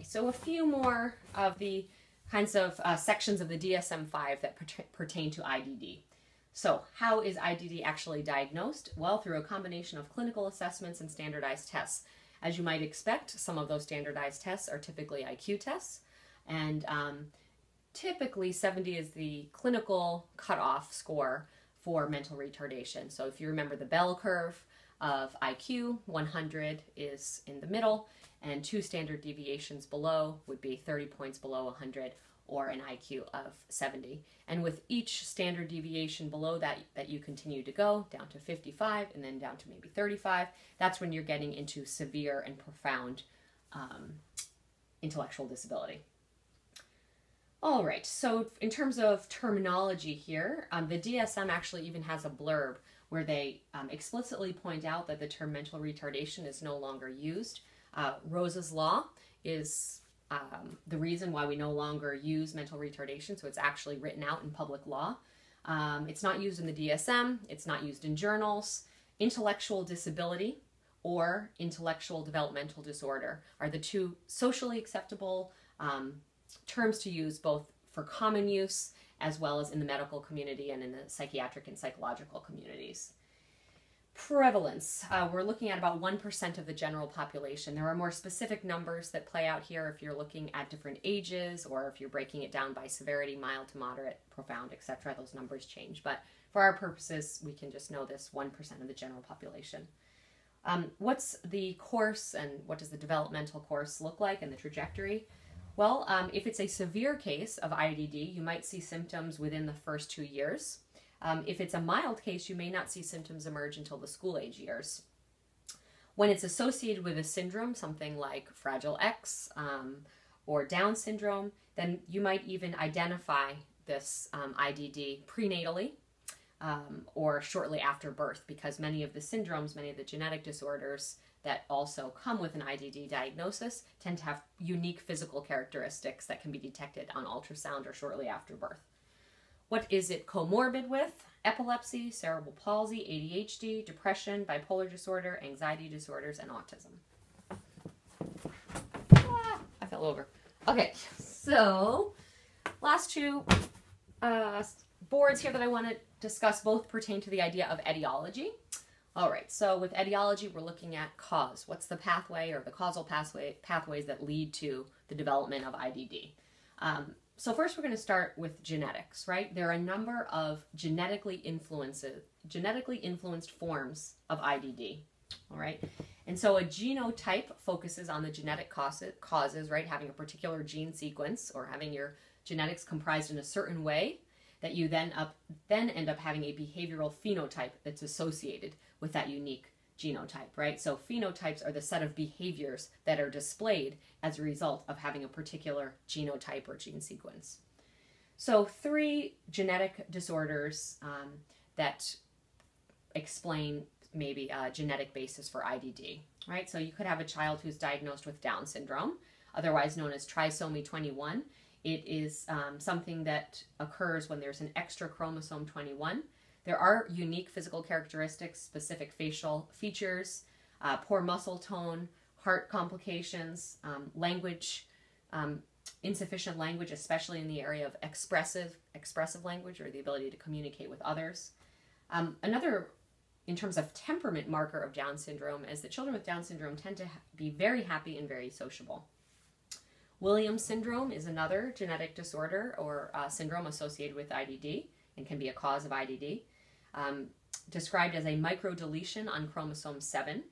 Okay, so a few more of the kinds of sections of the DSM-5 that pertain to IDD. So how is IDD actually diagnosed? Well, through a combination of clinical assessments and standardized tests. As you might expect, some of those standardized tests are typically IQ tests, and typically 70 is the clinical cutoff score for mental retardation. So if you remember the bell curve of IQ, 100 is in the middle, and 2 standard deviations below would be 30 points below 100 or an IQ of 70. And with each standard deviation below that you continue to go down to 55 and then down to maybe 35, that's when you're getting into severe and profound intellectual disability. All right, so in terms of terminology here, the DSM actually even has a blurb where they explicitly point out that the term mental retardation is no longer used. Rose's Law is the reason why we no longer use mental retardation, so it's actually written out in public law. It's not used in the DSM, it's not used in journals. Intellectual disability or intellectual developmental disorder are the 2 socially acceptable terms to use, both for common use as well as in the medical community and in the psychiatric and psychological communities. Prevalence. We're looking at about 1% of the general population. There are more specific numbers that play out here if you're looking at different ages or if you're breaking it down by severity, mild to moderate, profound, etc. Those numbers change. But for our purposes, we can just know this 1% of the general population. What's the course and what does the developmental course look like and the trajectory? Well, if it's a severe case of IDD, you might see symptoms within the first 2 years. If it's a mild case, you may not see symptoms emerge until the school age years. When it's associated with a syndrome, something like Fragile X or Down syndrome, then you might even identify this IDD prenatally or shortly after birth, because many of the syndromes, many of the genetic disorders that also come with an IDD diagnosis tend to have unique physical characteristics that can be detected on ultrasound or shortly after birth. What is it comorbid with? Epilepsy, cerebral palsy, ADHD, depression, bipolar disorder, anxiety disorders, and autism. I fell over. Okay, so last 2 boards here that I want to discuss both pertain to the idea of etiology. All right, so with etiology, we're looking at cause. What's the pathway or the causal pathways that lead to the development of IDD? So first we're going to start with genetics, right? There are a number of genetically influenced forms of IDD, all right? And so a genotype focuses on the genetic causes, right? Having a particular gene sequence or having your genetics comprised in a certain way that you then end up having a behavioral phenotype that's associated with that unique genotype, right? So phenotypes are the set of behaviors that are displayed as a result of having a particular genotype or gene sequence. So 3 genetic disorders that explain maybe a genetic basis for IDD, right? So you could have a child who's diagnosed with Down syndrome, otherwise known as trisomy 21. It is something that occurs when there's an extra chromosome 21. There are unique physical characteristics, specific facial features, poor muscle tone, heart complications, language, insufficient language, especially in the area of expressive language or the ability to communicate with others. Another, in terms of temperament marker of Down syndrome, is that children with Down syndrome tend to be very happy and very sociable. Williams syndrome is another genetic disorder or syndrome associated with IDD and can be a cause of IDD. Described as a microdeletion on chromosome 7.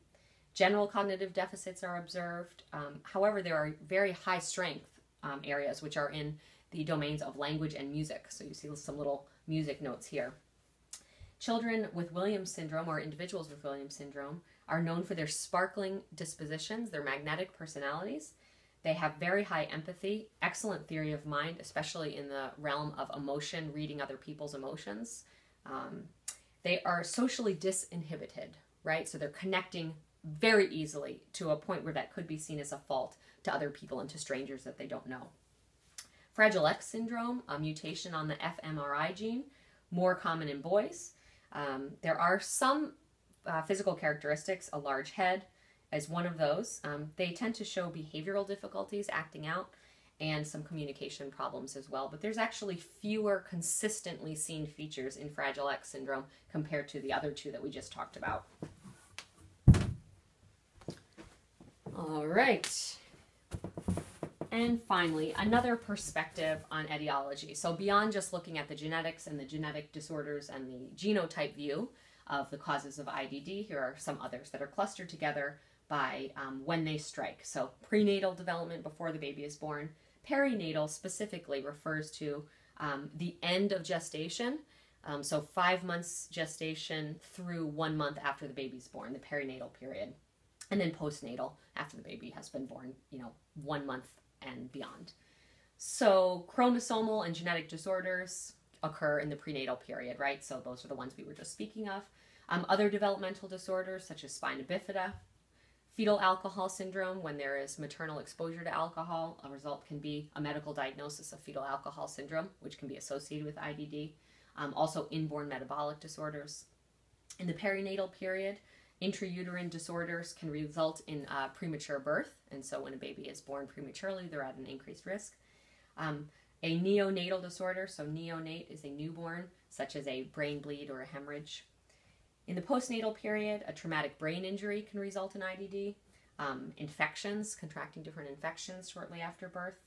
General cognitive deficits are observed. However, there are very high strength areas which are in the domains of language and music. So you see some little music notes here. Children with Williams syndrome or individuals with Williams syndrome are known for their sparkling dispositions, their magnetic personalities. They have very high empathy, excellent theory of mind, especially in the realm of emotion, reading other people's emotions. They are socially disinhibited, right? So they're connecting very easily to a point where that could be seen as a fault to other people and to strangers that they don't know. Fragile X syndrome, a mutation on the fMRI gene, more common in boys. There are some physical characteristics, a large head, as one of those. They tend to show behavioral difficulties, acting out, and some communication problems as well. But there's actually fewer consistently seen features in Fragile X syndrome compared to the other two that we just talked about. All right. And finally, another perspective on etiology. So beyond just looking at the genetics and the genetic disorders and the genotype view of the causes of IDD, here are some others that are clustered together by when they strike. So prenatal development before the baby is born. Perinatal specifically refers to the end of gestation. So 5 months gestation through 1 month after the baby's born, the perinatal period. And then postnatal, after the baby has been born, 1 month and beyond. So chromosomal and genetic disorders occur in the prenatal period, right? So those are the ones we were just speaking of. Other developmental disorders such as spina bifida, fetal alcohol syndrome, when there is maternal exposure to alcohol, a result can be a medical diagnosis of fetal alcohol syndrome, which can be associated with IDD. Also inborn metabolic disorders. In the perinatal period, intrauterine disorders can result in premature birth, and so when a baby is born prematurely, they're at an increased risk. A neonatal disorder, so neonate is a newborn, such as a brain bleed or a hemorrhage. In the postnatal period, a traumatic brain injury can result in IDD. Infections, contracting different infections shortly after birth.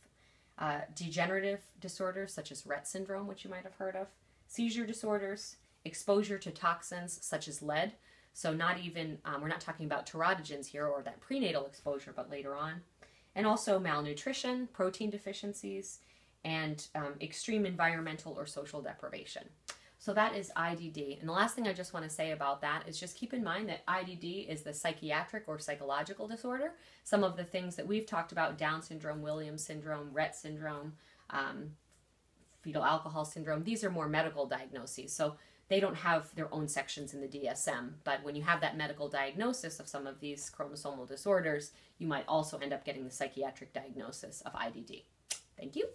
Degenerative disorders such as Rett syndrome, which you might have heard of. Seizure disorders, exposure to toxins such as lead. So not even, we're not talking about teratogens here or that prenatal exposure, but later on. And also malnutrition, protein deficiencies, and extreme environmental or social deprivation. So that is IDD. And the last thing I just want to say about that is just keep in mind that IDD is the psychiatric or psychological disorder. Some of the things that we've talked about, Down syndrome, Williams syndrome, Rett syndrome, fetal alcohol syndrome, these are more medical diagnoses. So they don't have their own sections in the DSM. But when you have that medical diagnosis of some of these chromosomal disorders, you might also end up getting the psychiatric diagnosis of IDD. Thank you.